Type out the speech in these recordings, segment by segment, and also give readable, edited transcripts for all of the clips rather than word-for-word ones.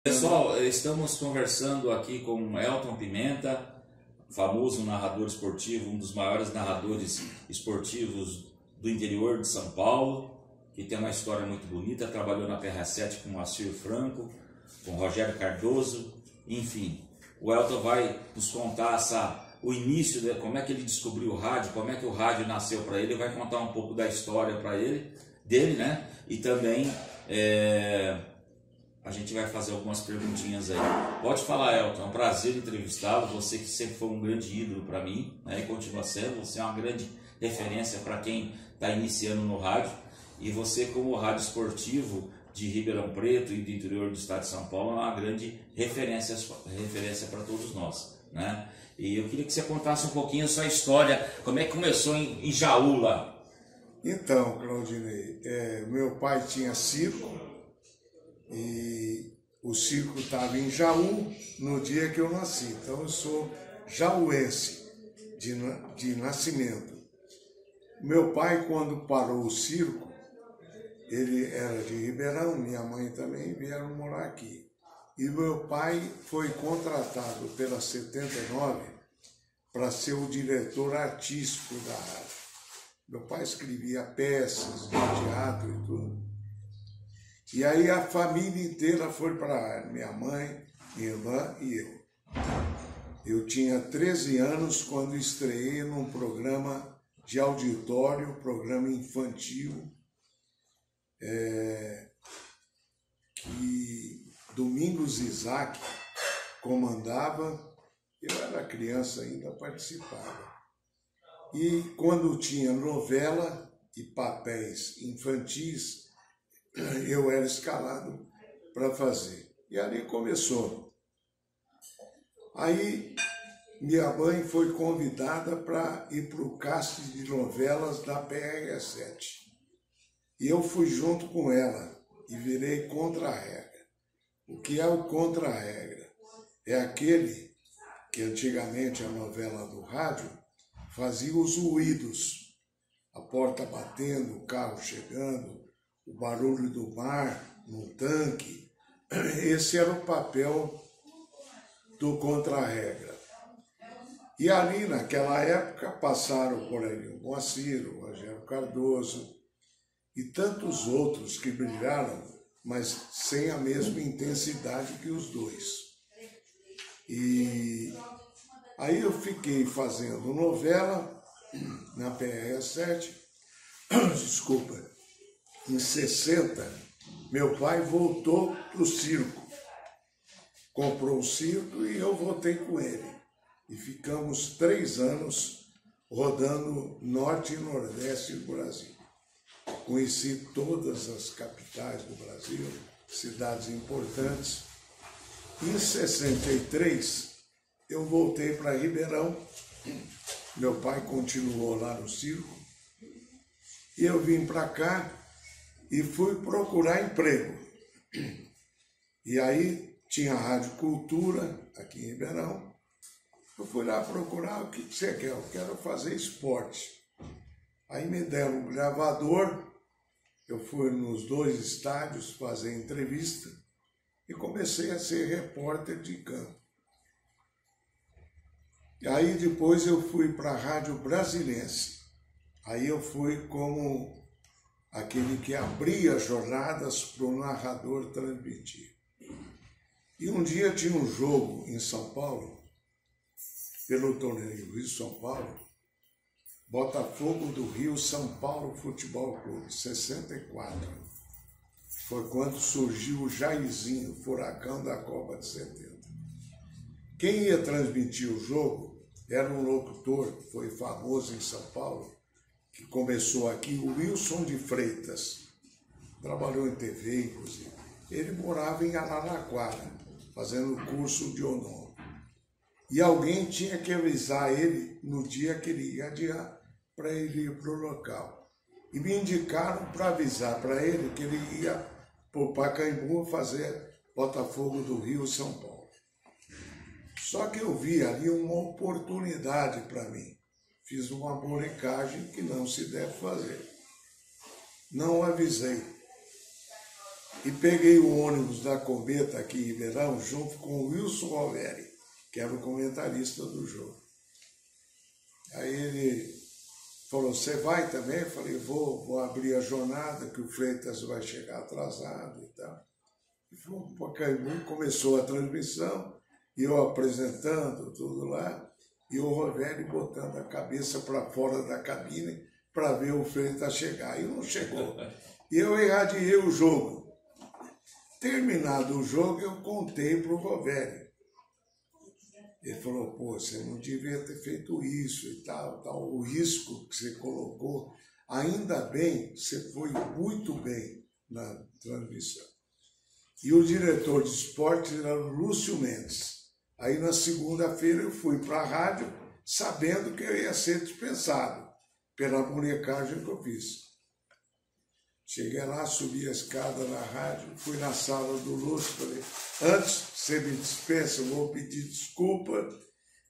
Pessoal, estamos conversando aqui com Elton Pimenta, famoso narrador esportivo, um dos maiores narradores esportivos do interior de São Paulo, que tem uma história muito bonita, trabalhou na TR7 com Moacir Franco, com Rogério Cardoso, enfim. O Elton vai nos contar o início, como é que ele descobriu o rádio, como é que o rádio nasceu para ele, vai contar um pouco da história dele, né? E também a gente vai fazer algumas perguntinhas aí. Pode falar, Elton, é um prazer entrevistá-lo, você que sempre foi um grande ídolo para mim, né? E continua sendo, você é uma grande referência para quem está iniciando no rádio, e você, como rádio esportivo de Ribeirão Preto e do interior do estado de São Paulo, é uma grande referência para todos nós, né? E eu queria que você contasse um pouquinho a sua história, como é que começou em Jaú lá. Então, Claudinei, meu pai tinha circo e o circo estava em Jaú no dia que eu nasci. Então eu sou jauense de nascimento. Meu pai, quando parou o circo, ele era de Ribeirão, minha mãe também, vieram morar aqui. E meu pai foi contratado pela 79 para ser o diretor artístico da rádio. Meu pai escrevia peças de teatro e tudo. E aí a família inteira foi para a rádio, minha mãe, minha irmã e eu. Eu tinha 13 anos quando estreiei num programa de auditório, programa infantil, que Domingos Isaac comandava. Eu era criança ainda, participava. E quando tinha novela e papéis infantis, eu era escalado para fazer. E ali começou. Aí minha mãe foi convidada para ir para o casting de novelas da PR7. E eu fui junto com ela e virei contra-regra. O que é o contra-regra? É aquele que antigamente a novela do rádio fazia os ruídos, a porta batendo, o carro chegando, o barulho do mar no tanque. Esse era o papel do contra-regra. E ali, naquela época, passaram por aí o Moacir, o Rogério Cardoso e tantos outros que brilharam, mas sem a mesma intensidade que os dois. E aí eu fiquei fazendo novela na PR7, desculpa, em 60, meu pai voltou para o circo. Comprou um circo e eu voltei com ele. E ficamos 3 anos rodando norte e nordeste do Brasil. Conheci todas as capitais do Brasil, cidades importantes. Em 63, eu voltei para Ribeirão. Meu pai continuou lá no circo. E eu vim para cá e fui procurar emprego. E aí tinha a Rádio Cultura, aqui em Ribeirão. Eu fui lá procurar, o que você quer? Eu quero fazer esporte. Aí me deram um gravador, eu fui nos 2 estádios fazer entrevista e comecei a ser repórter de campo. E aí depois eu fui para a Rádio Brasilense. Aí eu fui como aquele que abria jornadas para o narrador transmitir. E um dia tinha um jogo em São Paulo, pelo torneio Rio-São Paulo, Botafogo do Rio São Paulo Futebol Clube, 64. Foi quando surgiu o Jairzinho, furacão da Copa de 70. Quem ia transmitir o jogo era um locutor que foi famoso em São Paulo, que começou aqui, o Wilson de Freitas. Trabalhou em TV, inclusive. Ele morava em Araraquara, fazendo curso de odonto. E alguém tinha que avisar ele no dia que ele ia adiar para ele ir para o local. E me indicaram para avisar para ele que ele ia para o Pacaembu fazer Botafogo do Rio São Paulo. Só que eu vi ali uma oportunidade para mim. Fiz uma molecagem que não se deve fazer. Não avisei. e peguei o ônibus da Cometa aqui em Ribeirão, junto com o Wilson Roveri, que era o comentarista do jogo. Aí ele falou, você vai também? Eu falei, vou abrir a jornada, que o Freitas vai chegar atrasado e tal. E fomos para Pacaembu, começou a transmissão, e eu apresentando tudo lá, e o Roveri botando a cabeça para fora da cabine para ver o Freitas chegar. E não chegou. E eu irradiei o jogo. Terminado o jogo, eu contei para o Roveri. Ele falou, pô, você não devia ter feito isso e tal. O risco que você colocou, ainda bem, você foi muito bem na transmissão. E o diretor de esporte era o Lúcio Mendes. Aí na segunda-feira eu fui para a rádio, sabendo que eu ia ser dispensado pela molecagem que eu fiz. Cheguei lá, subi a escada na rádio, fui na sala do Lúcio, falei, antes você me dispensa, eu vou pedir desculpa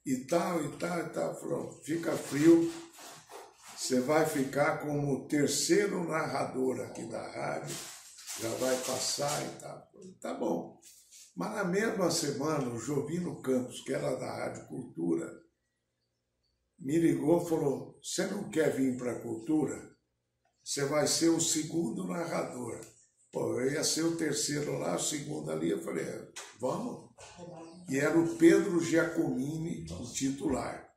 e tal, e tal, e tal. Falou, fica frio, você vai ficar como o terceiro narrador aqui da rádio, já vai passar e tal. Falei, tá bom. Mas na mesma semana, o Jovino Campos, que era da Rádio Cultura, me ligou e falou, você não quer vir para a Cultura? Você vai ser o segundo narrador. Pô, eu ia ser o terceiro lá, o segundo ali. Eu falei, vamos. E era o Pedro Giacomini, o titular.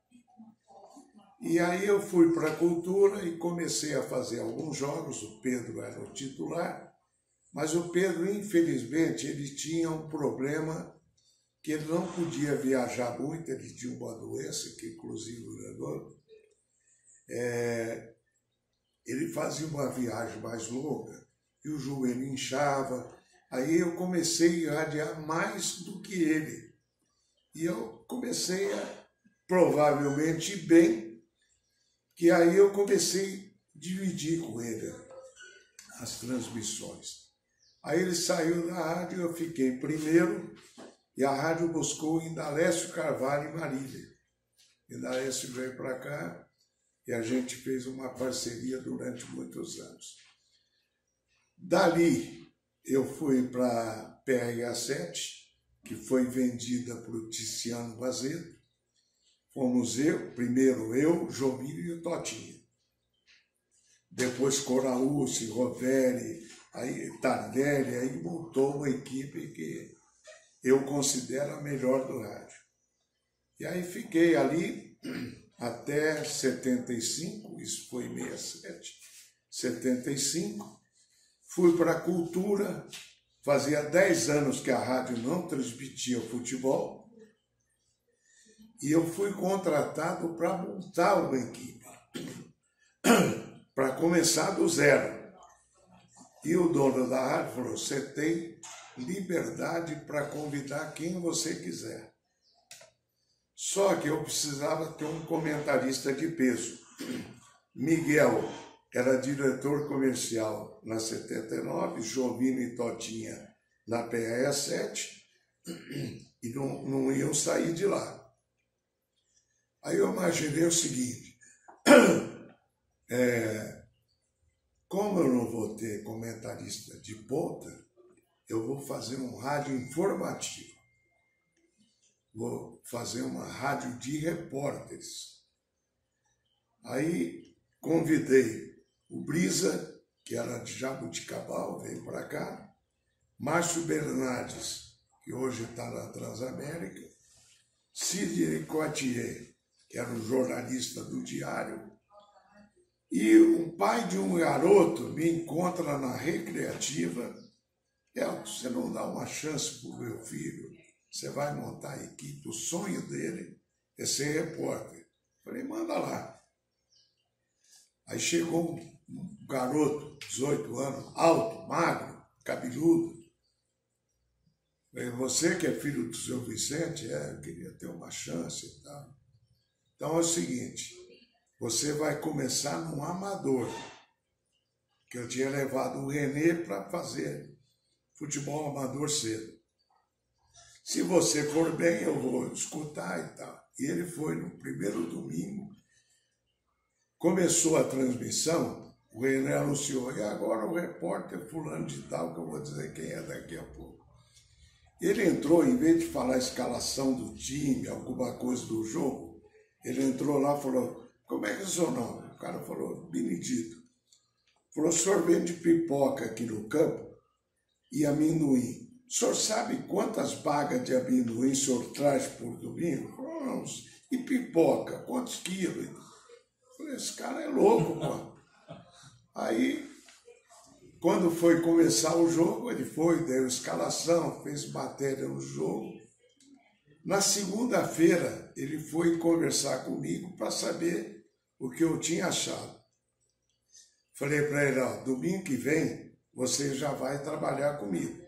E aí eu fui para a Cultura e comecei a fazer alguns jogos. O Pedro era o titular. Mas o Pedro, infelizmente, ele tinha um problema que ele não podia viajar muito. Ele tinha uma doença, que inclusive o negócio. Ele fazia uma viagem mais longa e o joelho inchava. Aí eu comecei a irradiar mais do que ele. E eu comecei a, provavelmente bem, que aí eu comecei a dividir com ele as transmissões. Aí ele saiu da rádio, eu fiquei primeiro, e a rádio buscou Indalécio Carvalho em Marília. Indalécio veio para cá, e a gente fez uma parceria durante muitos anos. Dali, eu fui para a PRA7, que foi vendida para o Tiziano Mazedo. Fomos primeiro eu, Jovino e o Totinho. Depois Coraúce, Roveri, aí Tardelli, aí montou uma equipe que eu considero a melhor do rádio. E aí fiquei ali até 75, isso foi 67, 75, fui para a Cultura, fazia 10 anos que a rádio não transmitia futebol, e eu fui contratado para montar uma equipe, para começar do zero. E o dono da rádio falou, você tem liberdade para convidar quem você quiser. Só que eu precisava ter um comentarista de peso. Miguel era diretor comercial na 79, Jovino e Totinha na PRA7, e não iam sair de lá. Aí eu imaginei o seguinte, como eu não vou ter comentarista de ponta, eu vou fazer um rádio informativo. Vou fazer uma rádio de repórteres. Aí convidei o Brisa, que era de Jabuticabal, veio para cá, Márcio Bernardes, que hoje está na Transamérica, Sidney Coatier, que era um jornalista do Diário, e o pai de um garoto me encontra na Recreativa. Você não dá uma chance para o meu filho? Você vai montar a equipe, o sonho dele é ser repórter. Falei, manda lá. Aí chegou um garoto, 18 anos, alto, magro, cabeludo. Falei, você que é filho do seu Vicente? Eu queria ter uma chance e tal. Então é o seguinte, você vai começar num amador, que eu tinha levado o Renê para fazer futebol amador cedo. Se você for bem, eu vou escutar e tal. E ele foi no primeiro domingo, começou a transmissão, o René anunciou, e agora o repórter fulano de tal, que eu vou dizer quem é daqui a pouco. Ele entrou, em vez de falar a escalação do time, alguma coisa do jogo, ele entrou lá e falou, como é que é o seu nome? O cara falou, Benedito. Falou, o senhor vende pipoca aqui no campo e amendoim. O senhor sabe quantas bagas de amendoim o senhor traz por domingo? Falou, não. E pipoca, quantos quilos? Falei, esse cara é louco, pô. Aí, quando foi começar o jogo, ele foi, deu escalação, fez matéria no jogo. Na segunda-feira, ele foi conversar comigo para saber o que eu tinha achado. Falei para ele, ó, domingo que vem, você já vai trabalhar comigo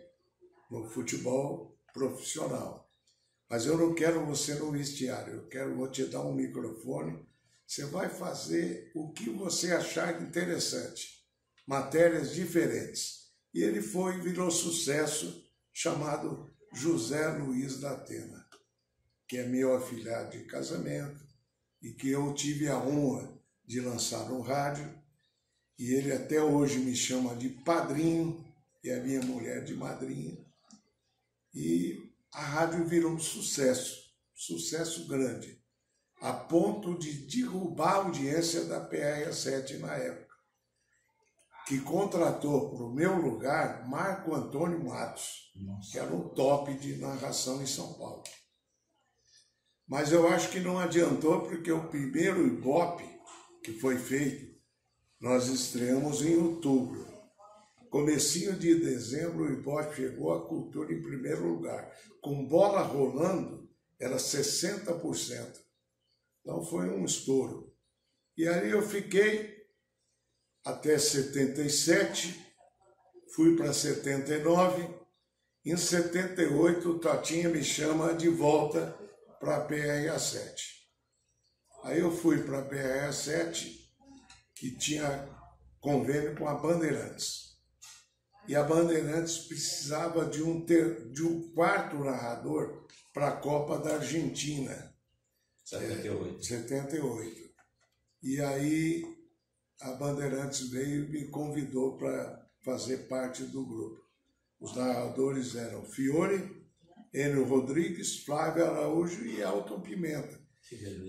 no futebol profissional. Mas eu não quero você no vestiário, vou te dar um microfone. Você vai fazer o que você achar interessante, matérias diferentes. E ele foi e virou sucesso, chamado José Luiz da Atena, que é meu afilhado de casamento e que eu tive a honra de lançar no rádio. E ele até hoje me chama de padrinho, e a minha mulher de madrinha. E a rádio virou um sucesso grande, a ponto de derrubar a audiência da PRA7 na época, que contratou para o meu lugar Marco Antônio Matos, que era um top de narração em São Paulo. Mas eu acho que não adiantou, porque o primeiro Ibope que foi feito, nós estreamos em outubro. Comecinho de dezembro, o Ibope chegou à cultura em primeiro lugar. Com bola rolando, era 60%. Então foi um estouro. E aí eu fiquei até 77, fui para 79. Em 78, o Totinha me chama de volta para a PRA7. Aí eu fui para a PRA7, que tinha convênio com a Bandeirantes. E a Bandeirantes precisava de um quarto narrador para a Copa da Argentina. 78. E aí a Bandeirantes veio e me convidou para fazer parte do grupo. Os narradores eram Fiore, Enio Rodrigues, Flávio Araújo e Elton Pimenta.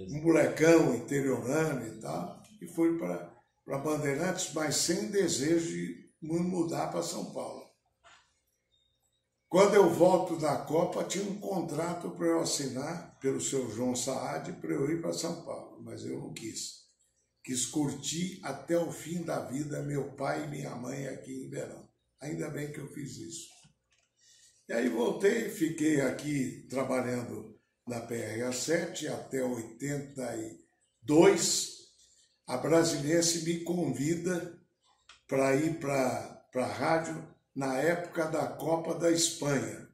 Um molecão interiorano e tal. E fui para Bandeirantes, mas sem desejo de mudar para São Paulo. Quando eu volto da Copa, tinha um contrato para eu assinar pelo seu João Saad para eu ir para São Paulo, mas eu não quis. Quis curtir até o fim da vida meu pai e minha mãe aqui em Verão. Ainda bem que eu fiz isso. E aí voltei, fiquei aqui trabalhando na PRA7 até 82. A Brasiliense me convida para ir para a rádio na época da Copa da Espanha.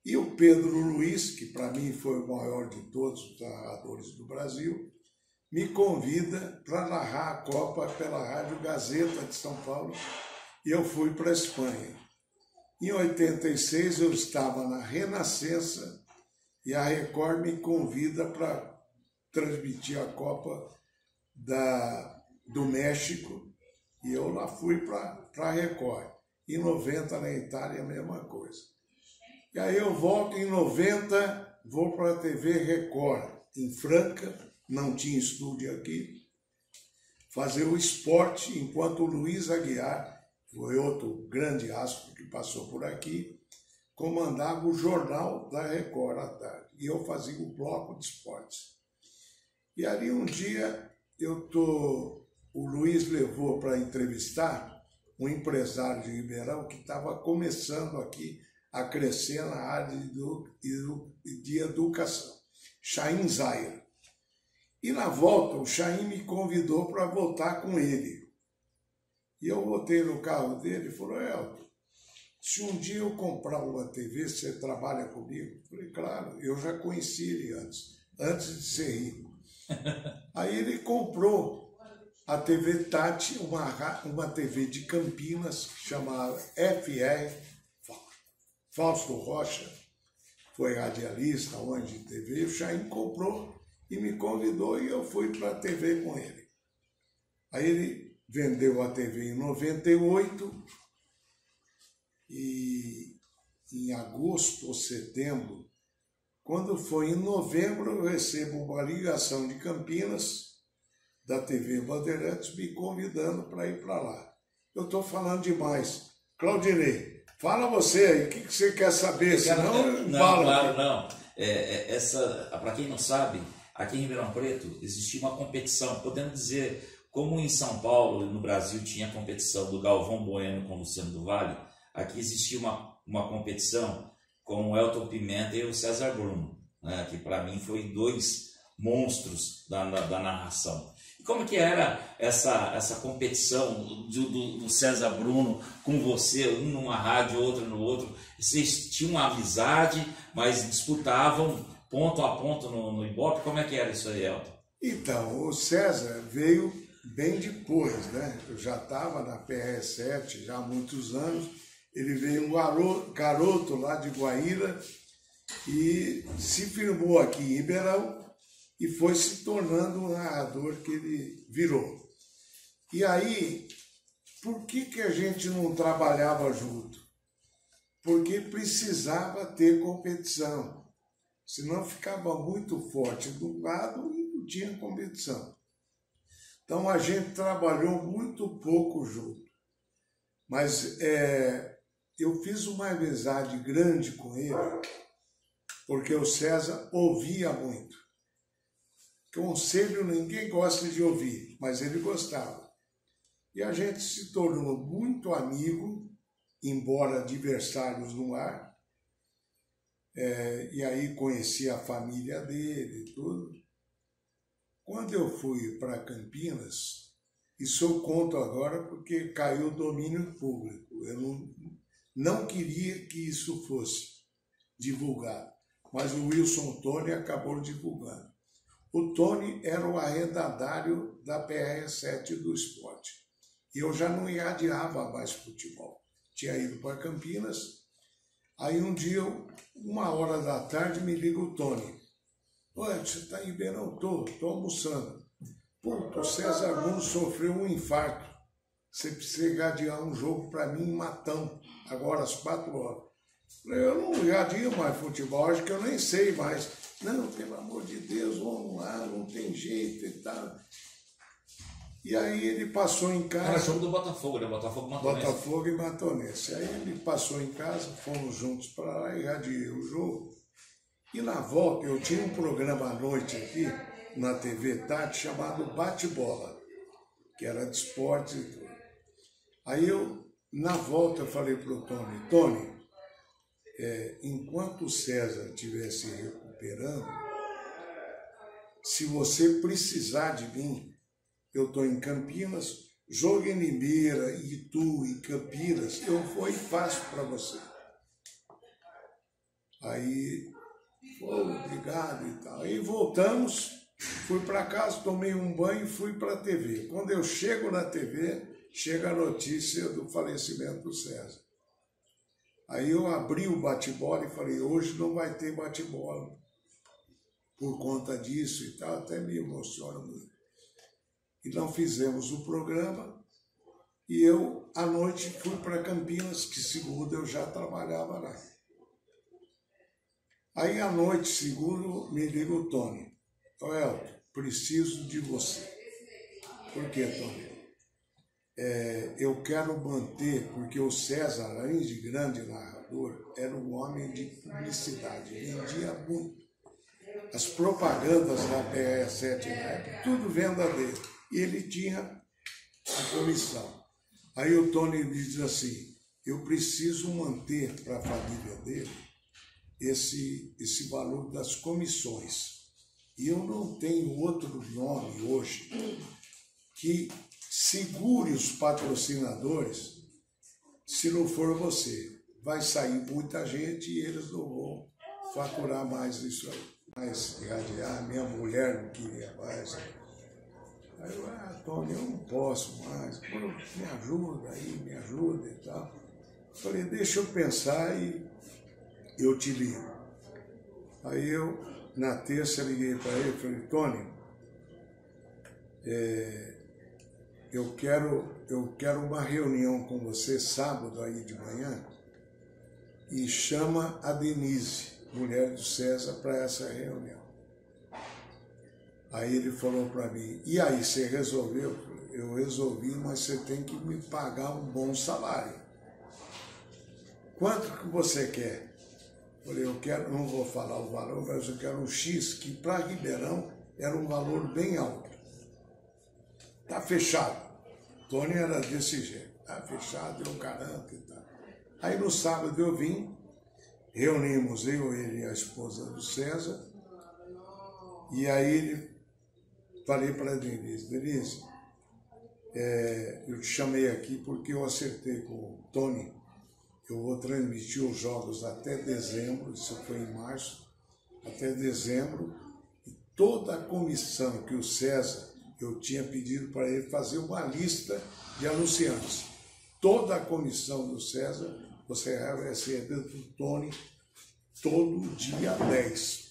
E o Pedro Luiz, que para mim foi o maior de todos os narradores do Brasil, me convida para narrar a Copa pela Rádio Gazeta de São Paulo, e eu fui para a Espanha. Em 86 eu estava na Renascença e a Record me convida para transmitir a Copa do México, e eu lá fui para a Record. Em 90 na Itália a mesma coisa. E aí eu volto em 90, vou para a TV Record, em Franca, não tinha estúdio aqui, fazer o esporte, enquanto o Luiz Aguiar, foi outro grande astro que passou por aqui, comandava o jornal da Record à tarde. E eu fazia o bloco de esportes. E ali um dia o Luiz levou para entrevistar um empresário de Ribeirão que estava começando aqui a crescer na área de educação, Chaim Zayer. E na volta, o Chaim me convidou para voltar com ele. E eu voltei no carro dele e falou, Elton, se um dia eu comprar uma TV, você trabalha comigo? Eu falei, claro, eu já conheci ele antes de ser rico. Aí ele comprou a TV Tati, uma TV de Campinas, chamada FR, Fausto Rocha, foi radialista, onde de TV, o Chaim comprou e me convidou e eu fui para a TV com ele. Aí ele vendeu a TV em 98 e em agosto ou setembro, quando foi em novembro, eu recebo uma ligação de Campinas, da TV Bandeirantes, me convidando para ir para lá. Eu estou falando demais. Claudinei, fala você aí, o que você quer saber? Senão eu não, falo. Claro, não. Para quem não sabe, aqui em Ribeirão Preto existia uma competição, podemos dizer, como em São Paulo, no Brasil, tinha a competição do Galvão Bueno com o Luciano do Vale, aqui existia uma competição com o Elton Pimenta e o César Bruno, né, que para mim foi dois monstros da narração. E como que era essa competição do César Bruno com você, um numa rádio, outro no outro? Vocês tinham uma amizade, mas disputavam ponto a ponto no Ibope? Como é que era isso aí, Elton? Então, o César veio bem depois, né? Eu já estava na PR7 já há muitos anos. Ele veio um garoto lá de Guaíra e se firmou aqui em Ribeirão e foi se tornando o narrador que ele virou. E aí, por que a gente não trabalhava junto? Porque precisava ter competição, senão ficava muito forte de um lado e não tinha competição. Então a gente trabalhou muito pouco junto, mas eu fiz uma amizade grande com ele, porque o César ouvia muito. Conselho ninguém gosta de ouvir, mas ele gostava. E a gente se tornou muito amigo, embora adversários no ar. E aí conheci a família dele e tudo. Quando eu fui para Campinas, isso eu conto agora porque caiu o domínio público. Eu não queria que isso fosse divulgado, mas o Wilson Tony acabou divulgando. O Tony era o arrendatário da PR7 do esporte. E eu já não irradiava mais futebol. Tinha ido para Campinas. Aí um dia, 1h da tarde, me liga o Tony. Oi, você está em Ribeirão? Estou almoçando. Puta, o César Bruno sofreu um infarto. Você precisa irradiar um jogo para mim em Matão, agora às 4h. Eu não irradio mais futebol, acho que eu nem sei mais. Não, pelo amor de Deus, vamos lá, não tem jeito e tal. E aí ele passou em casa... Era jogo do Botafogo, né? Botafogo e Matonense. Aí ele passou em casa, fomos juntos para lá, irradiei o jogo. E na volta, eu tinha um programa à noite aqui, na TV Tati, chamado Bate-Bola, que era de esportes e tudo. Aí na volta, eu falei para o Tony, enquanto o César estiver se recuperando, se você precisar de mim, eu estou em Campinas, jogo em Limeira, Itu e Campinas, eu vou e faço para você. Aí, obrigado e tal. Aí voltamos, fui para casa, tomei um banho e fui para a TV. Quando eu chego na TV, chega a notícia do falecimento do César. Aí eu abri o bate-bola e falei, hoje não vai ter bate-bola. Por conta disso e tal, até me emociona muito. E não fizemos o programa e eu, à noite, fui para Campinas, que segunda eu já trabalhava lá. Aí, à noite, segunda, me liga o Tony. Elton, preciso de você. Por que, Tony? Eu quero manter, porque o César, além de grande narrador, era um homem de publicidade, vendia muito. As propagandas da PR7 na época, tudo venda dele. E ele tinha a comissão. Aí o Tony me diz assim, eu preciso manter para a família dele esse valor das comissões. E eu não tenho outro nome hoje que segure os patrocinadores se não for você. Vai sair muita gente e eles não vão faturar mais isso aí. Mas minha mulher não queria mais. Aí eu, Tony, eu não posso mais, me ajuda aí, me ajuda e tal. Falei, deixa eu pensar e eu te ligo. Aí eu, na terça, liguei para ele e falei, Tony, eu quero uma reunião com você sábado aí de manhã e chama a Denise, mulher do César, para essa reunião. Aí ele falou para mim, e aí, você resolveu? Eu resolvi, mas você tem que me pagar um bom salário. Quanto que você quer? Eu falei, eu quero, não vou falar o valor, mas eu quero um X, que para Ribeirão era um valor bem alto. Tá fechado. Tony era desse jeito. Tá fechado, eu garanto e tal. Aí no sábado eu vim, reunimos eu, ele e a esposa do César, e aí falei para a Denise, Denise, eu te chamei aqui porque eu acertei com o Tony, eu vou transmitir os jogos até dezembro, isso foi em março, até dezembro, e toda a comissão que o César, eu tinha pedido para ele fazer uma lista de anunciantes. Toda a comissão do César, você vai receber do Tony todo dia 10.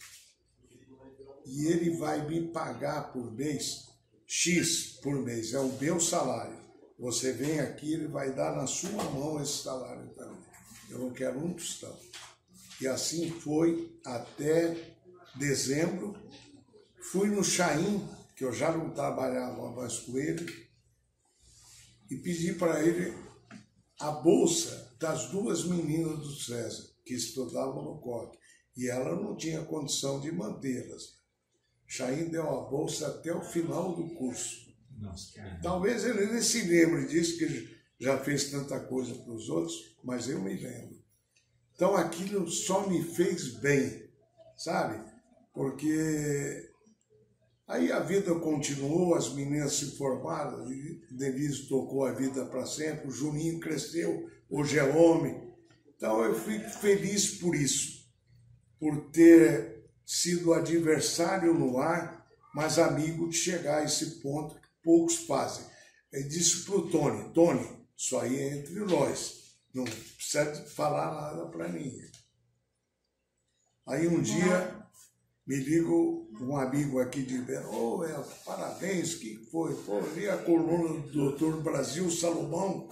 E ele vai me pagar por mês, X por mês, é o meu salário. Você vem aqui, ele vai dar na sua mão esse salário também. Eu não quero um tostão. E assim foi até dezembro. Fui no Chaim, que eu já não trabalhava mais com ele, e pedi para ele a bolsa das duas meninas do César, que estudavam no COC. E ela não tinha condição de mantê-las. Chaim deu a bolsa até o final do curso. Nossa, talvez ele nem se lembre disso, que já fez tanta coisa para os outros, mas eu me lembro. Então aquilo só me fez bem, sabe? Porque aí a vida continuou, as meninas se formaram, Denise tocou a vida para sempre, o Juninho cresceu, hoje é homem. Então eu fico feliz por isso, por ter sido adversário no ar, mas amigo de chegar a esse ponto que poucos fazem. Ele disse para o Tony, Tony, isso aí é entre nós, não precisa falar nada para ninguém. Aí um dia me liga um amigo aqui de Ribeirão, parabéns, o que foi? Pô, eu li a coluna do Dr. Brasil Salomão,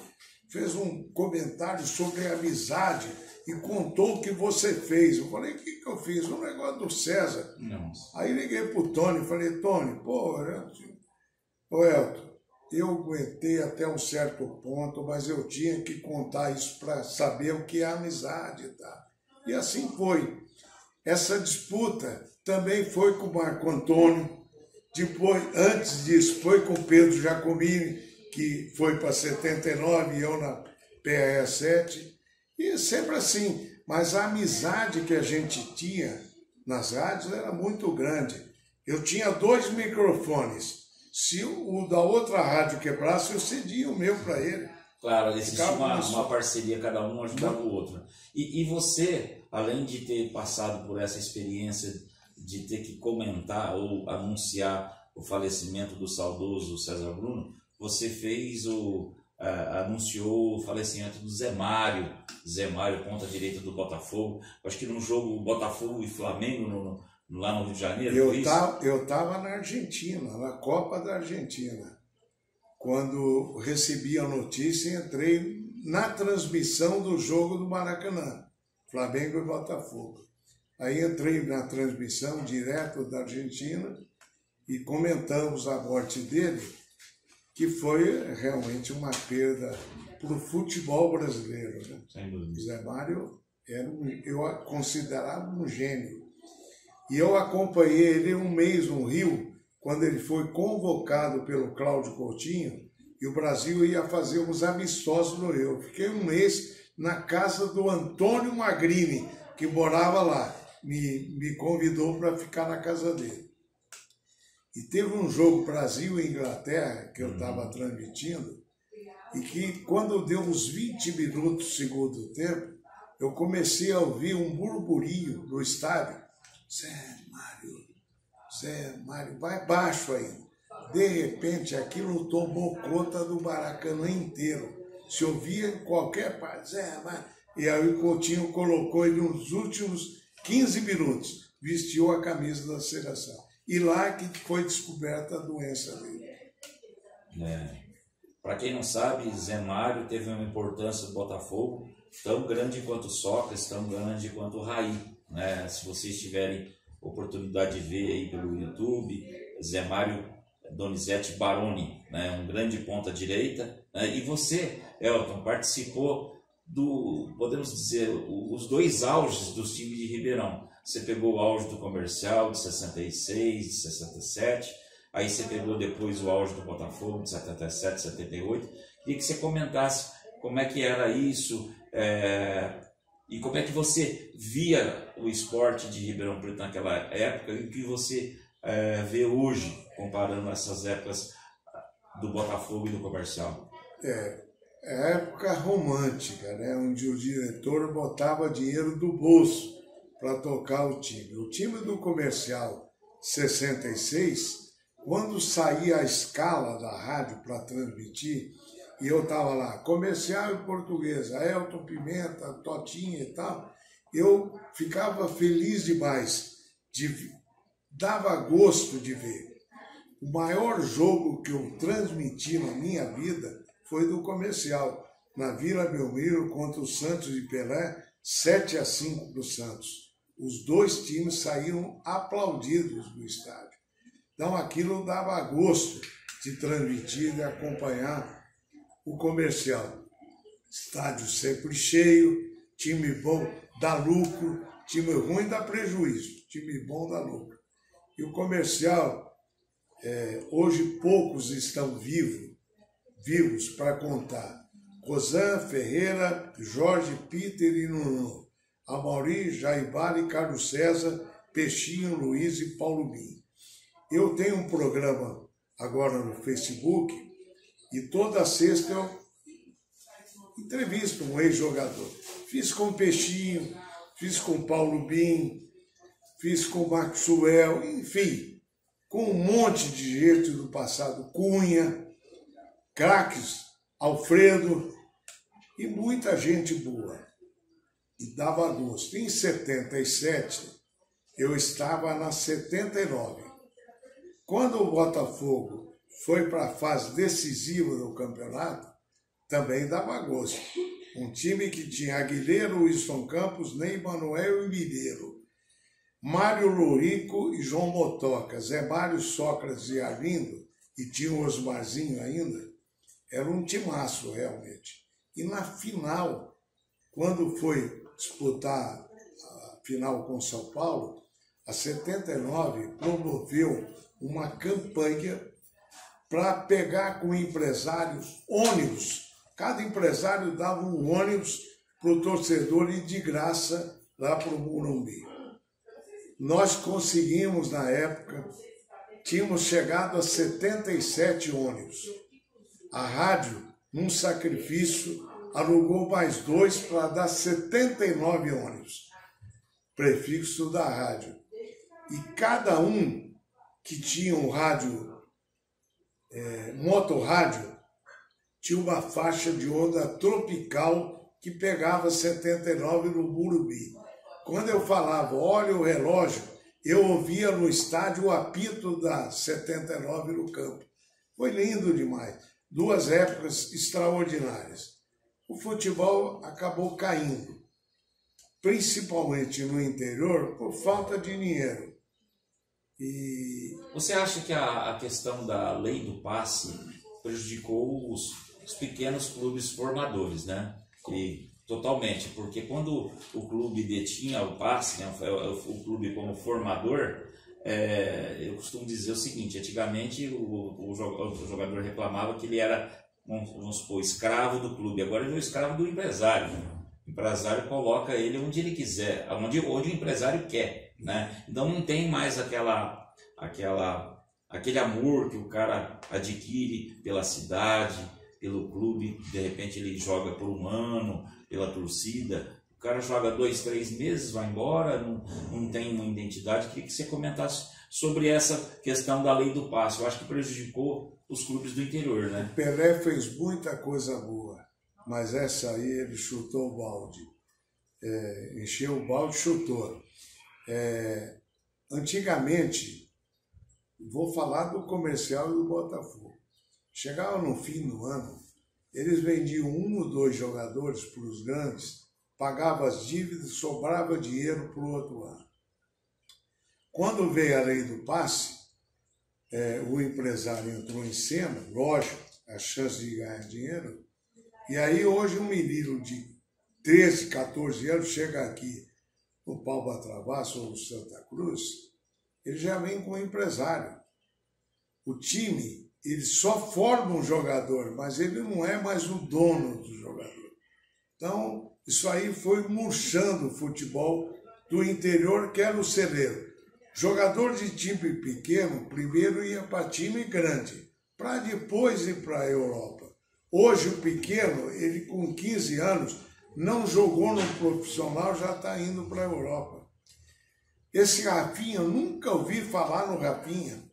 fez um comentário sobre a amizade e contou o que você fez. Eu falei, o que eu fiz? Um negócio do César. Nossa. Aí liguei para o Tony, falei, Tony, Elton, eu aguentei até um certo ponto, mas eu tinha que contar isso para saber o que é amizade. Tá? E assim foi. Essa disputa também foi com o Marco Antônio, depois, antes disso, foi com o Pedro Jacomini, que foi para 79 e eu na PRS7, e sempre assim. Mas a amizade que a gente tinha nas rádios era muito grande. Eu tinha 2 microfones. Se o da outra rádio quebrasse, eu cedia o meu para ele. Claro, existia uma parceria, cada um ajudava o outro. E você, além de ter passado por essa experiência de ter que comentar ou anunciar o falecimento do saudoso César Bruno, você anunciou o falecimento do Zé Mário, ponta direita do Botafogo. Acho que no jogo Botafogo e Flamengo, lá no Rio de Janeiro. Eu estava na Argentina, na Copa da Argentina. Quando recebi a notícia, entrei na transmissão do jogo do Maracanã, Flamengo e Botafogo. Aí entrei na transmissão direto da Argentina e comentamos a morte dele, que foi realmente uma perda para o futebol brasileiro. Né? Sem dúvida. Zé Mário eu considerava um gênio. E eu acompanhei ele um mês no Rio, quando ele foi convocado pelo Cláudio Coutinho, e o Brasil ia fazer uns amistosos no Rio. Eu fiquei um mês na casa do Antônio Magrini, que morava lá. Me convidou para ficar na casa dele. E teve um jogo Brasil e Inglaterra, que eu estava transmitindo, e que quando deu uns 20 minutos do segundo tempo, eu comecei a ouvir um burburinho no estádio. Zé Mário, vai baixo aí. De repente, aquilo tomou conta do Maracanã inteiro. Se ouvia em qualquer parte, Zé Mário. E aí o Coutinho colocou ele nos últimos 15 minutos, vestiu a camisa da seleção. E lá que foi descoberta a doença dele. Para quem não sabe, Zé Mário teve uma importância do Botafogo tão grande quanto o Sócrates, tão grande quanto o Raí, né? Se vocês tiverem oportunidade de ver aí pelo YouTube, Zé Mário Donizete Baroni, né? Um grande ponta direita, né? E você, Elton, participou do, podemos dizer, os dois auges dos times de Ribeirão. Você pegou o auge do Comercial de 66, de 67, aí você pegou depois o auge do Botafogo de 77, 78. Queria que você comentasse como é que era isso, e como é que você via o esporte de Ribeirão Preto naquela época e o que você vê hoje, comparando essas épocas do Botafogo e do Comercial. É época romântica, né? Onde o diretor botava dinheiro do bolso para tocar o time. O time do Comercial 66, quando saía a escala da rádio para transmitir, e eu estava lá, Comercial e Portuguesa, Elton Pimenta, Totinha e tal, eu ficava feliz demais, dava gosto de ver. O maior jogo que eu transmiti na minha vida foi do Comercial, na Vila Belmiro contra o Santos de Pelé, 7-5 para o Santos. Os dois times saíram aplaudidos do estádio. Então aquilo dava gosto de transmitir, de acompanhar o Comercial. Estádio sempre cheio, time bom dá lucro, time ruim dá prejuízo, time bom dá lucro. E o Comercial, hoje poucos estão vivos para contar. Rosan, Ferreira, Jorge, Peter e Nuno. Amauri, Jaibara e Carlos César, Peixinho, Luiz e Paulo Bin. Eu tenho um programa agora no Facebook e toda sexta eu entrevisto um ex-jogador. Fiz com o Peixinho, fiz com o Paulo Bin, fiz com o Maxwell, enfim, com um monte de gente do passado, Cunha, craques, Alfredo e muita gente boa. E dava gosto. Em 77, eu estava na 79. Quando o Botafogo foi para a fase decisiva do campeonato, também dava gosto. Um time que tinha Aguilheiro, Wilson Campos, Ney Manuel e Mineiro, Mário Lourico e João Motoca, Zé Mário, Sócrates e Arlindo, e tinha o Osmarzinho ainda. Era um timaço, realmente. E na final, quando foi disputar a final com São Paulo, a 79 promoveu uma campanha para pegar com empresários ônibus. Cada empresário dava um ônibus para o torcedor ir de graça lá para o Morumbi. Nós conseguimos, na época, tínhamos chegado a 77 ônibus. A rádio, num sacrifício, alugou mais 2 para dar 79 ônibus, prefixo da rádio. E cada um que tinha um rádio, motorrádio, tinha uma faixa de onda tropical que pegava 79 no Morumbi. Quando eu falava, olha o relógio, eu ouvia no estádio o apito da 79 no campo. Foi lindo demais. 2 épocas extraordinárias. O futebol acabou caindo, principalmente no interior, por falta de dinheiro. E você acha que a questão da lei do passe prejudicou os pequenos clubes formadores, né? E totalmente, porque quando o clube detinha o passe, né, o clube como formador, eu costumo dizer o seguinte: antigamente o jogador reclamava que ele era, vamos supor, escravo do clube, agora ele é o escravo do empresário. O empresário coloca ele onde ele quiser, onde o empresário quer, né? Então não tem mais aquele amor que o cara adquire pela cidade, pelo clube. De repente ele joga por um ano, pela torcida. O cara joga 2, 3 meses, vai embora, não tem uma identidade. Queria que você comentasse sobre essa questão da lei do passe. Eu acho que prejudicou os clubes do interior, né? O Pelé fez muita coisa boa, mas essa aí ele chutou o balde. Encheu o balde, chutou. Antigamente, vou falar do Comercial e do Botafogo. chegava no fim do ano, eles vendiam 1 ou 2 jogadores para os grandes, pagavam as dívidas, sobrava dinheiro para o outro ano. Quando veio a lei do passe, o empresário entrou em cena, lógico, a chance de ganhar dinheiro, e aí hoje um menino de 13, 14 anos chega aqui no Palma Travasso ou no Santa Cruz, ele já vem com um empresário. O time, ele só forma um jogador, mas ele não é mais o dono do jogador. Então, isso aí foi murchando o futebol do interior, que era o celeiro. Jogador de time pequeno, primeiro ia para time grande, para depois ir para a Europa. Hoje, o pequeno, ele com 15 anos, não jogou no profissional, já está indo para a Europa. Esse Rafinha, eu nunca ouvi falar no Rafinha.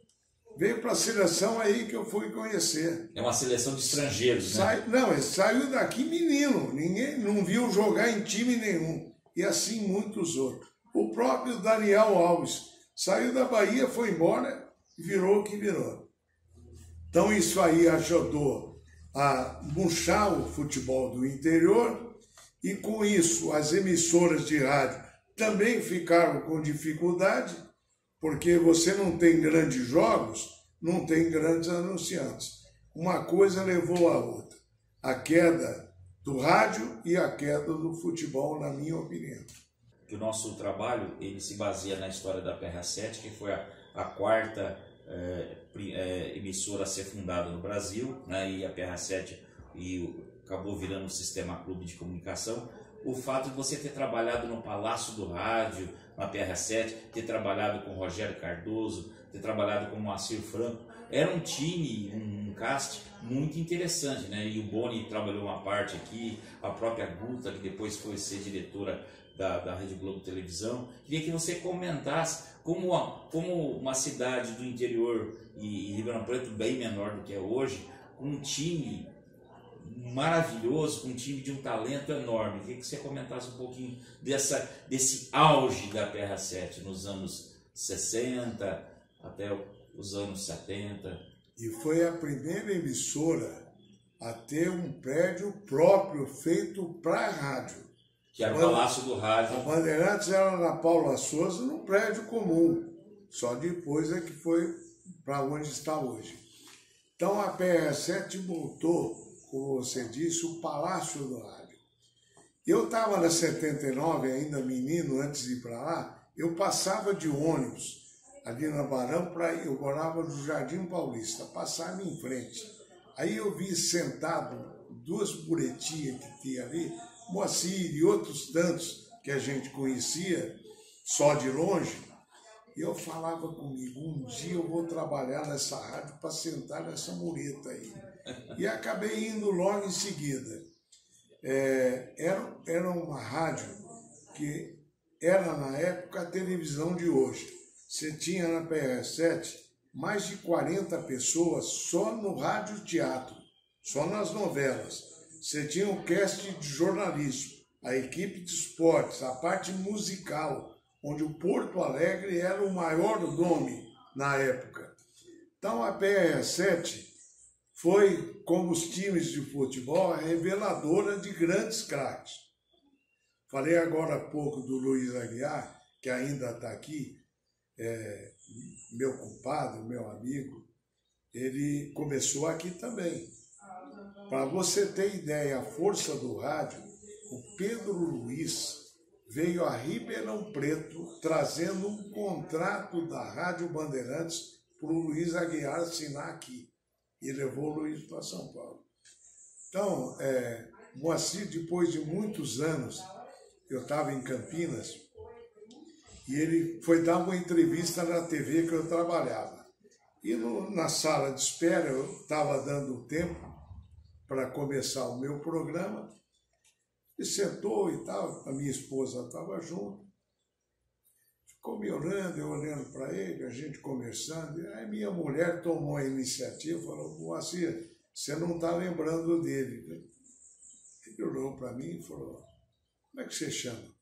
Veio para a seleção aí que eu fui conhecer. É uma seleção de estrangeiros, né? Não, ele saiu daqui menino. Ninguém não viu jogar em time nenhum. E assim muitos outros. O próprio Daniel Alves saiu da Bahia, foi embora e virou o que virou. Então isso aí ajudou a murchar o futebol do interior e com isso as emissoras de rádio também ficaram com dificuldade, porque você não tem grandes jogos, não tem grandes anunciantes. Uma coisa levou a outra. A queda do rádio e a queda do futebol, na minha opinião. Que o nosso trabalho ele se baseia na história da PRA7, que foi a quarta emissora a ser fundada no Brasil, né, e a PRA7 acabou virando um sistema clube de comunicação. O fato de você ter trabalhado no Palácio do Rádio, na PRA7, ter trabalhado com Rogério Cardoso, ter trabalhado com Moacir Franco, era um time, um cast muito interessante, né? E o Boni trabalhou uma parte aqui, a própria Guta, que depois foi ser diretora da Rede Globo Televisão. Queria que você comentasse como uma cidade do interior e Ribeirão Preto bem menor do que é hoje, com um time maravilhoso, com um time de um talento enorme. Queria que você comentasse um pouquinho desse auge da PRA7 nos anos 60 até os anos 70. E foi a primeira emissora a ter um prédio próprio feito para a rádio. Que era o Palácio do Rádio. A Bandeirantes era na Paula Souza, num prédio comum. Só depois é que foi para onde está hoje. Então a PRA7 montou, como você disse, o Palácio do Rádio. Eu estava na 79, ainda menino, antes de ir para lá, eu passava de ônibus ali na Barão, eu morava no Jardim Paulista, passava em frente. Aí eu vi sentado 2 muretinhas que tinha ali, Moacir e outros tantos que a gente conhecia, só de longe, e eu falava comigo, um dia eu vou trabalhar nessa rádio para sentar nessa mureta aí. E acabei indo logo em seguida. Era uma rádio que era, na época, a televisão de hoje. Você tinha na PRA7 mais de 40 pessoas só no rádio teatro, só nas novelas. Você tinha o cast de jornalismo, a equipe de esportes, a parte musical, onde o Porto Alegre era o maior nome na época. Então a PRA7 foi, como os times de futebol, a reveladora de grandes craques. Falei agora há pouco do Luiz Aguiar, que ainda está aqui, meu compadre, meu amigo, ele começou aqui também. Para você ter ideia, a força do rádio, o Pedro Luiz veio a Ribeirão Preto trazendo um contrato da Rádio Bandeirantes para o Luiz Aguiar assinar aqui. E levou o Luiz para São Paulo. Então, Moacir, depois de muitos anos, eu estava em Campinas, e ele foi dar uma entrevista na TV que eu trabalhava. E na sala de espera, eu estava dando tempo para começar o meu programa, e sentou e tal, a minha esposa estava junto, ficou me olhando, eu olhando para ele, a gente conversando, e aí minha mulher tomou a iniciativa, falou, Moacir, você não está lembrando dele, né? Ele olhou para mim e falou, como é que você chama? Eu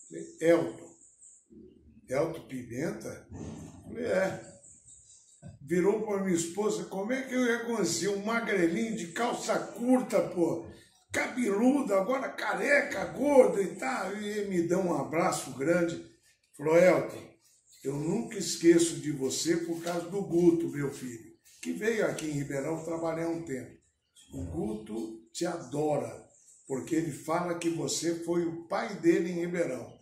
falei, Elton. Elton Pimenta? Eu falei, virou para minha esposa: como é que eu ia conhecer um magrelinho de calça curta, pô, cabeludo, agora careca, gordo e tal? E ele me deu um abraço grande. Falou: Elton, eu nunca esqueço de você por causa do Guto, meu filho, que veio aqui em Ribeirão trabalhar um tempo. O Guto te adora, porque ele fala que você foi o pai dele em Ribeirão.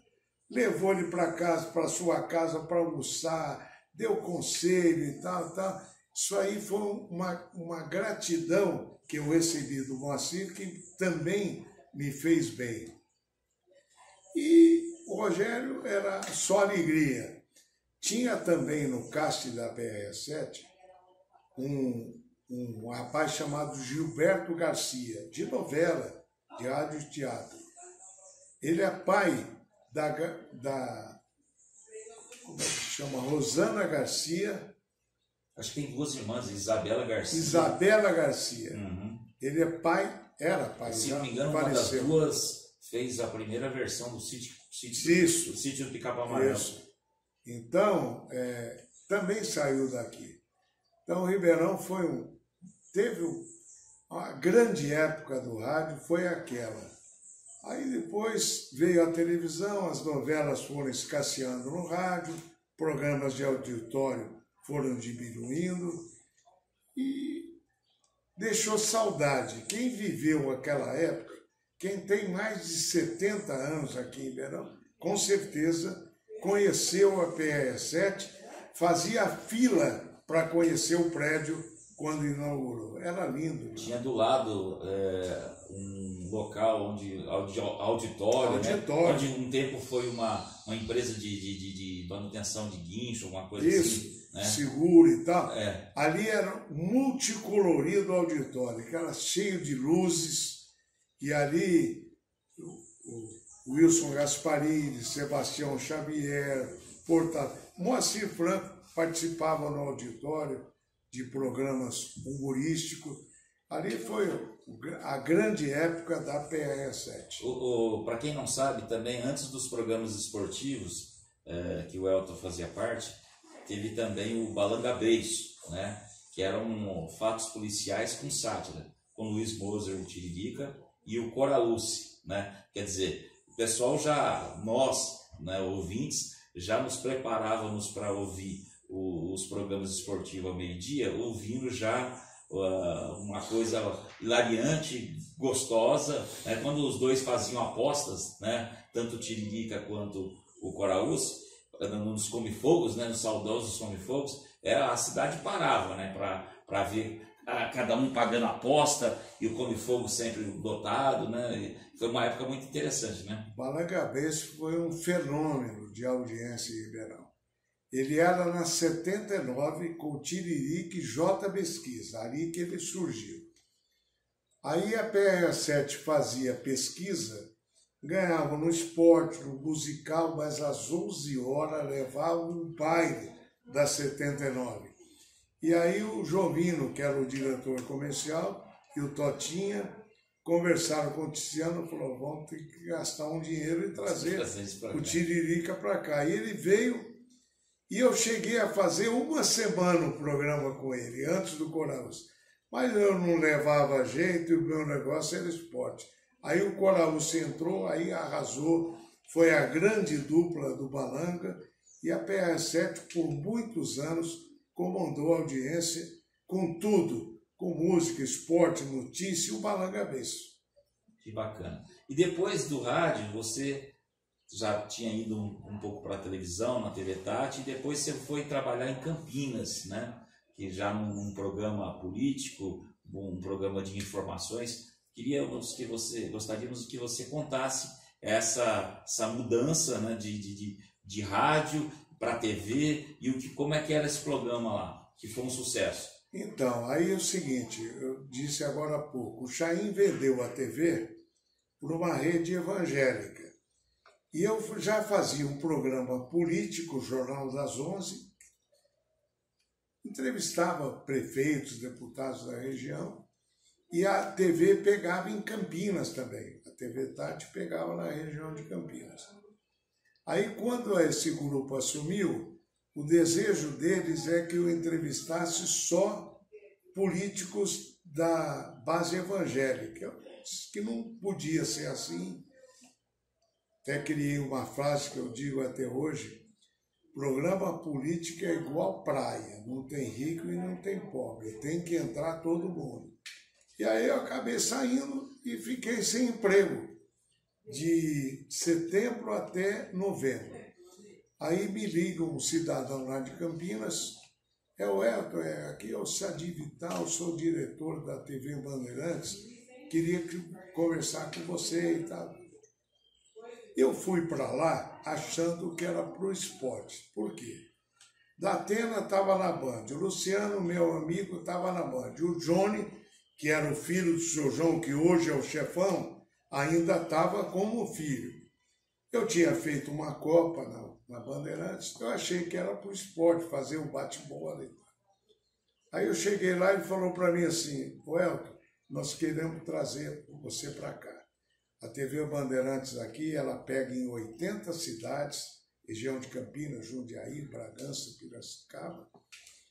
Levou ele para casa, para sua casa, para almoçar, deu conselho e tal, tal. Isso aí foi uma gratidão que eu recebi do Moacir, que também me fez bem. E o Rogério era só alegria. Tinha também no cast da PRS7 um rapaz chamado Gilberto Garcia, de novela, de rádio e teatro. Ele é pai da como é que chama? Rosana Garcia. Acho que tem duas irmãs, Isabela Garcia. Isabela Garcia. Uhum. Ele é pai, era pai. Se não me engano, uma das duas fez a primeira versão do Sítio do Pica-Pau Amarelo. Isso. Então, também saiu daqui. Então, o Ribeirão teve uma grande época do rádio, foi aquela. Aí depois veio a televisão, as novelas foram escasseando no rádio, programas de auditório foram diminuindo e deixou saudade. Quem viveu aquela época, quem tem mais de 70 anos aqui em Ribeirão, com certeza conheceu a PRS7, fazia fila para conhecer o prédio quando inaugurou. Era lindo. Tinha do lado um local auditório, né? Onde um tempo foi uma empresa de manutenção de guincho, alguma coisa isso, assim. Né? Seguro e tal. Ali era multicolorido auditório, que era cheio de luzes, e ali o Wilson Gasparini, Sebastião Xavier, Moacir Franco participavam no auditório de programas humorísticos. Ali foi a grande época da PRS7. Para quem não sabe, também, antes dos programas esportivos, que o Elton fazia parte, teve também o Balanga Beijo, né? Que eram fatos policiais com sátira, com Luiz Moser, o Tiririca, e o Cora Luce, né? Quer dizer, o pessoal nós, né, ouvintes, já nos preparávamos para ouvir os programas esportivos ao meio-dia, ouvindo já uma coisa hilariante, gostosa, né? Quando os dois faziam apostas, né? Tanto o Tiririca quanto o Coraúz, nos Come-Fogos, né? Nos saudosos Come-Fogos, a cidade parava, né? Para ver cada um pagando aposta e o Come-Fogo sempre lotado, né? Foi uma época muito interessante, né? Balanga Beijo foi um fenômeno de audiência em Ribeirão. Ele era na 79 com o Tiririca e J Pesquisa, ali que ele surgiu. Aí a PRS7 fazia pesquisa, ganhava no esporte, no musical, mas às 11 horas levava um baile da 79. E aí o Jovino, que era o diretor comercial, e o Totinha conversaram com o Tiziano e falaram: vamos ter que gastar um dinheiro e trazer o Tiririca para cá. E ele veio. E eu cheguei a fazer uma semana o programa com ele, antes do Coraúz. Mas eu não levava jeito e o meu negócio era esporte. Aí o Coraúz entrou, aí arrasou, foi a grande dupla do Balanga, e a PRS7 por muitos anos comandou a audiência com tudo, com música, esporte, notícia e o Balanga Beijo. Que bacana. E depois do rádio, você já tinha ido um pouco para a televisão, na TV Tati, e depois você foi trabalhar em Campinas, né? Que já num programa político, um programa de informações. Gostaríamos que você contasse essa mudança, né, de rádio para TV e como é que era esse programa lá, que foi um sucesso. Então, aí é o seguinte, eu disse agora há pouco, o Chaim vendeu a TV por uma rede evangélica. E eu já fazia um programa político, Jornal das 11, entrevistava prefeitos, deputados da região, e a TV pegava em Campinas também. A TV Tati pegava na região de Campinas. Aí, quando esse grupo assumiu, o desejo deles é que eu entrevistasse só políticos da base evangélica. Eu disse que não podia ser assim. Até criei uma frase que eu digo até hoje: programa político é igual praia, não tem rico e não tem pobre, tem que entrar todo mundo. E aí eu acabei saindo e fiquei sem emprego, de setembro até novembro. Aí me liga um cidadão lá de Campinas: o Elton, aqui é o Sadi Vital, sou diretor da TV Bandeirantes, queria conversar com você e tal. Eu fui para lá achando que era para o esporte. Por quê? Datena estava na Band, o Luciano, meu amigo, estava na Band, o Johnny, que era o filho do seu João, que hoje é o chefão, ainda estava como filho. Eu tinha feito uma Copa na Bandeirantes, eu achei que era para o esporte, fazer um bate-bola e tal. Aí eu cheguei lá e ele falou para mim assim: Elton, nós queremos trazer você para cá. A TV Bandeirantes aqui, ela pega em 80 cidades, região de Campinas, Jundiaí, Bragança, Piracicaba,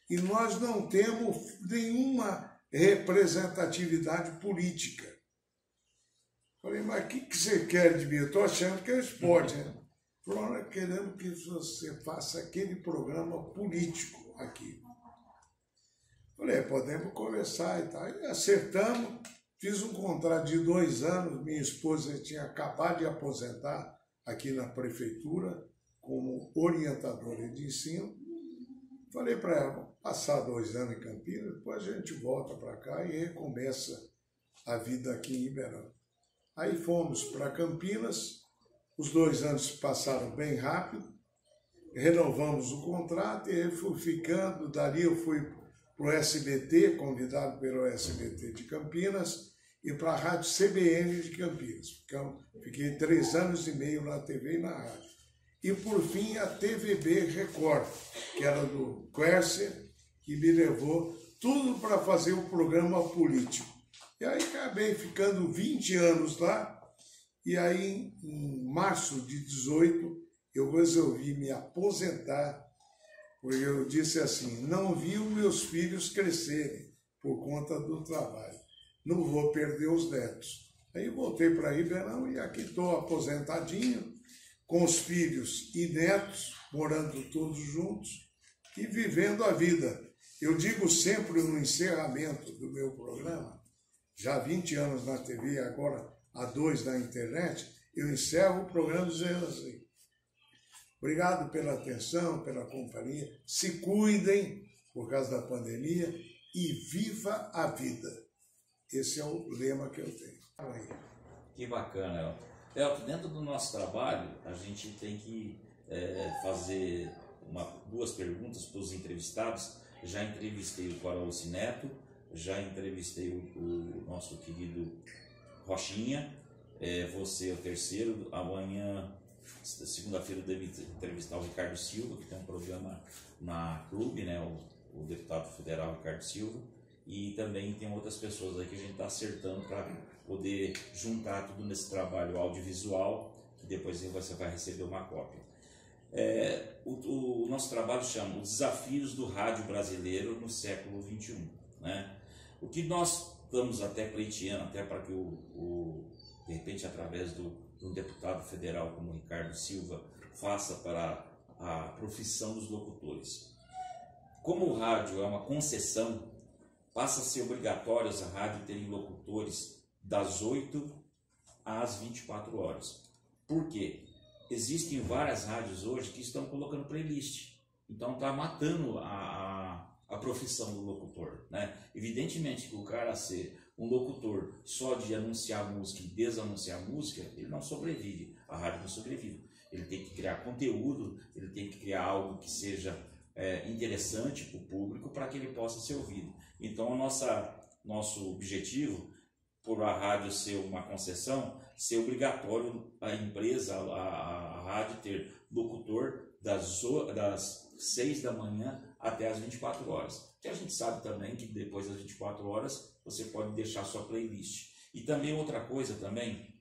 e nós não temos nenhuma representatividade política. Falei, mas o que você quer de mim? Eu estou achando que é esporte, né? Falou, nós queremos que você faça aquele programa político aqui. Falei, podemos conversar e tal. E acertamos, fiz um contrato de 2 anos, minha esposa tinha acabado de aposentar aqui na prefeitura como orientadora de ensino. Falei para ela, vamos passar 2 anos em Campinas, depois a gente volta para cá e recomeça a vida aqui em Ribeirão. Aí fomos para Campinas, os 2 anos passaram bem rápido, renovamos o contrato e aí fui ficando. Dali eu fui para o SBT, convidado pelo SBT de Campinas, e para a Rádio CBN de Campinas. Fiquei 3 anos e meio na TV e na rádio. E por fim a TVB Record, que era do Quercia, que me levou tudo para fazer o programa político. E aí acabei ficando 20 anos lá, e aí em março de 18 eu resolvi me aposentar, porque eu disse assim, não vi os meus filhos crescerem por conta do trabalho, não vou perder os netos. Aí voltei para Ribeirão e aqui estou aposentadinho, com os filhos e netos, morando todos juntos e vivendo a vida. Eu digo sempre no encerramento do meu programa, já há 20 anos na TV, agora há 2 na internet, eu encerro o programa dizendo assim: obrigado pela atenção, pela companhia, se cuidem por causa da pandemia e viva a vida. Esse é o lema que eu tenho. Que bacana, Elton. Elton, dentro do nosso trabalho, a gente tem que fazer 2 perguntas para os entrevistados. Já entrevistei o Coral Neto, já entrevistei o nosso querido Rochinha, você é o terceiro. Amanhã, segunda-feira, eu devo entrevistar o Ricardo Silva, que tem um programa na Clube, né, o deputado federal Ricardo Silva, e também tem outras pessoas aí que a gente está acertando para poder juntar tudo nesse trabalho audiovisual, que depois você vai receber uma cópia. O nosso trabalho chama Os Desafios do Rádio Brasileiro no Século XXI. Né? O que nós estamos até pleiteando, até para que de repente, através de um deputado federal como Ricardo Silva, faça para a profissão dos locutores. Como o rádio é uma concessão, passa a ser obrigatório as rádios terem locutores das 8 às 24 horas. Por quê? Existem várias rádios hoje que estão colocando playlist. Então está matando a profissão do locutor. Né? Evidentemente que o cara ser um locutor só de anunciar música e desanunciar música, ele não sobrevive. A rádio não sobrevive. Ele tem que criar conteúdo, ele tem que criar algo que seja interessante para o público para que ele possa ser ouvido. Então, nosso objetivo, por a rádio ser uma concessão, ser obrigatório a empresa, a rádio ter locutor das 6 da manhã até as 24 horas. Que a gente sabe também que depois das 24 horas você pode deixar sua playlist. E também outra coisa também,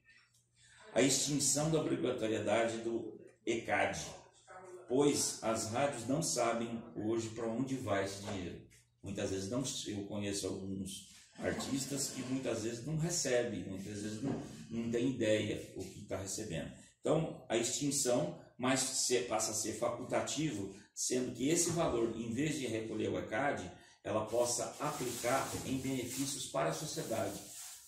a extinção da obrigatoriedade do ECAD. pois as rádios não sabem hoje para onde vai esse dinheiro. Muitas vezes não, eu conheço alguns artistas que muitas vezes não recebem, muitas vezes não tem ideia o que está recebendo. Então, a extinção passa a ser facultativo, sendo que esse valor, em vez de recolher o ECAD, ela possa aplicar em benefícios para a sociedade,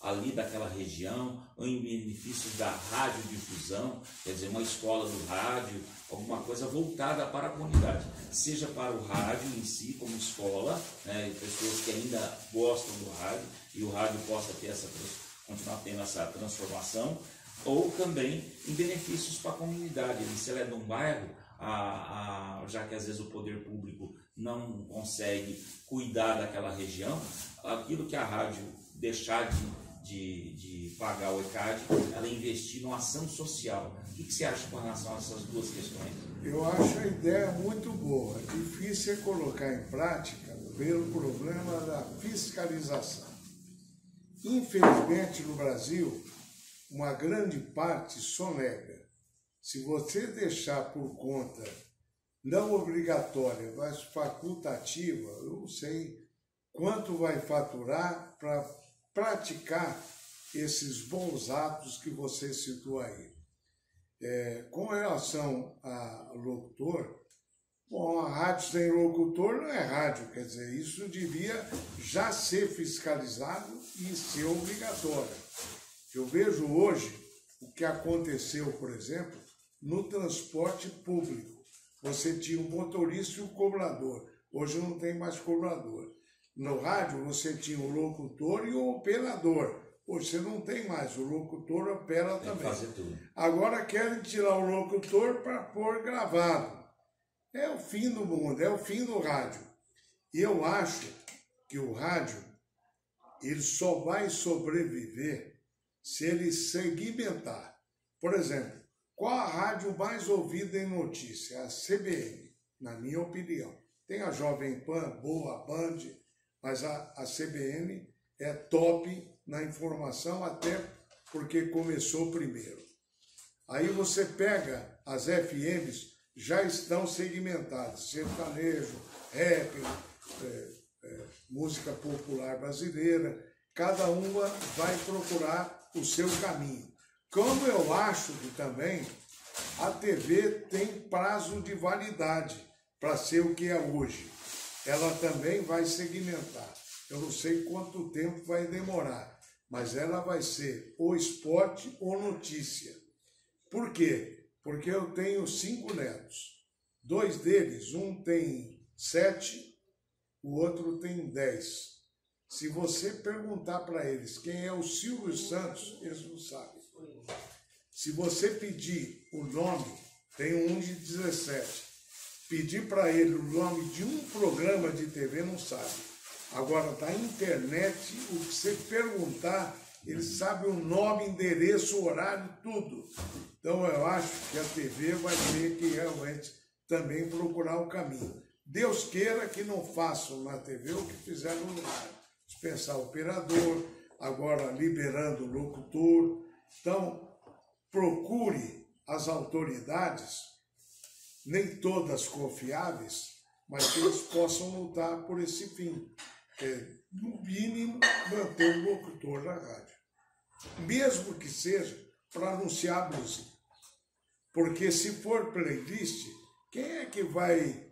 ali daquela região, ou em benefícios da radiodifusão, quer dizer, uma escola do rádio, alguma coisa voltada para a comunidade, seja para o rádio em si, como escola, né, pessoas que ainda gostam do rádio, e o rádio possa ter continuar tendo essa transformação, ou também em benefícios para a comunidade. Se ela é de um bairro, já que às vezes o poder público não consegue cuidar daquela região, aquilo que a rádio deixar de pagar o ECAD, ela investir numa ação social. O que você acha com relação a essas duas questões? Eu acho a ideia muito boa. Difícil é colocar em prática pelo problema da fiscalização. Infelizmente, no Brasil, uma grande parte sonega. Se você deixar por conta não obrigatória, mas facultativa, eu não sei quanto vai faturar para praticar esses bons atos que você citou aí. Com relação a locutor, bom, a rádio sem locutor não é rádio, quer dizer, isso devia já ser fiscalizado e ser obrigatório. Eu vejo hoje o que aconteceu, por exemplo, no transporte público. Você tinha o motorista e o cobrador. Hoje não tem mais cobrador. No rádio você tinha o locutor e o operador. Hoje você não tem mais. O locutor opera também. Tem que fazer tudo. Agora querem tirar o locutor para pôr gravado. É o fim do mundo, é o fim do rádio. E eu acho que o rádio ele só vai sobreviver se ele segmentar. Por exemplo, qual a rádio mais ouvida em notícia? É a CBN, na minha opinião. Tem a Jovem Pan, boa, a Band, mas a CBN é top na informação, até porque começou primeiro. Aí você pega as FMs, já estão segmentadas, sertanejo, rap, música popular brasileira, cada uma vai procurar o seu caminho. Como eu acho que também a TV tem prazo de validade para ser o que é hoje. Ela também vai segmentar. Eu não sei quanto tempo vai demorar, mas ela vai ser ou esporte ou notícia. Por quê? Porque eu tenho 5 netos. 2 deles, um tem 7, o outro tem 10. Se você perguntar para eles quem é o Silvio Santos, eles não sabem. Se você pedir o nome, tem um de 17, pedir para ele o nome de um programa de TV, não sabe. Agora, da internet, o que você perguntar, ele sabe o nome, endereço, horário, tudo. Então, eu acho que a TV vai ter que realmente também procurar o caminho. Deus queira que não façam na TV o que fizeram no rádio. Dispensar o operador, agora liberando o locutor. Então, procure as autoridades, nem todas confiáveis, mas que eles possam lutar por esse fim. No mínimo, manter o locutor na rádio. Mesmo que seja para anunciar música. Porque se for playlist, quem é que vai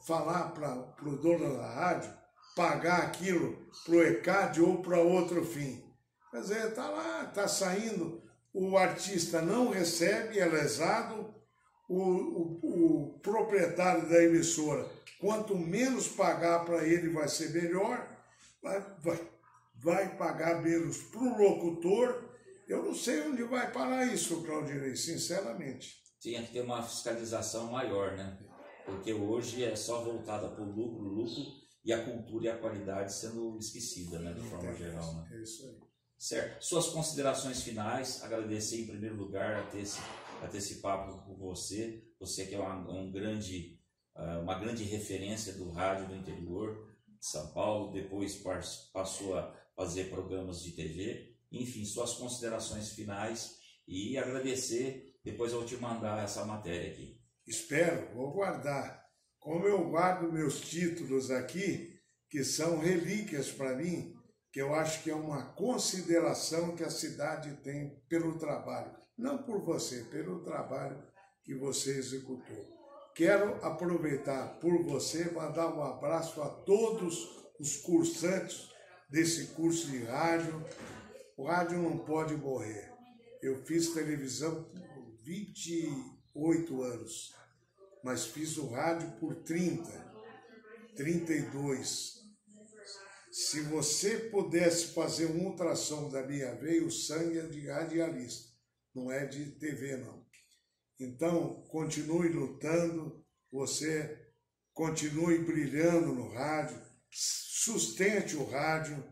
falar para o dono da rádio pagar aquilo para o ECAD ou para outro fim? Quer dizer, está lá, está saindo, o artista não recebe, é lesado, o proprietário da emissora, quanto menos pagar para ele vai ser melhor, vai pagar menos para o locutor. Eu não sei onde vai parar isso, Claudinei, sinceramente. Tinha que ter uma fiscalização maior, né? Porque hoje é só voltada para o lucro, e a cultura e a qualidade sendo esquecida, né, de forma geral. Né? É isso aí. Certo. Suas considerações finais, agradecer em primeiro lugar a ter esse papo com você que é uma grande referência do rádio do interior de São Paulo, depois passou a fazer programas de TV, enfim, suas considerações finais e agradecer, depois eu vou te mandar essa matéria aqui. Espero, vou guardar. Como eu guardo meus títulos aqui, que são relíquias para mim, que eu acho que é uma consideração que a cidade tem pelo trabalho. Não por você, pelo trabalho que você executou. Quero aproveitar por você, mandar um abraço a todos os cursantes desse curso de rádio. O rádio não pode morrer. Eu fiz televisão por 28 anos, mas fiz o rádio por 32. Se você pudesse fazer um ultrassom da minha veia, o sangue é de radialista, não é de TV, não. Então, continue lutando, você continue brilhando no rádio, sustente o rádio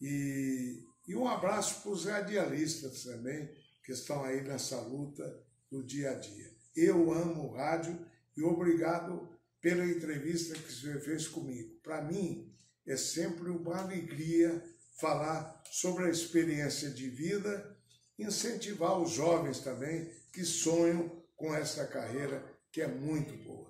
e um abraço para os radialistas também, que estão aí nessa luta do dia a dia. Eu amo o rádio e obrigado pela entrevista que você fez comigo. Para mim, é sempre uma alegria falar sobre a experiência de vida, incentivar os jovens também que sonham com essa carreira que é muito boa.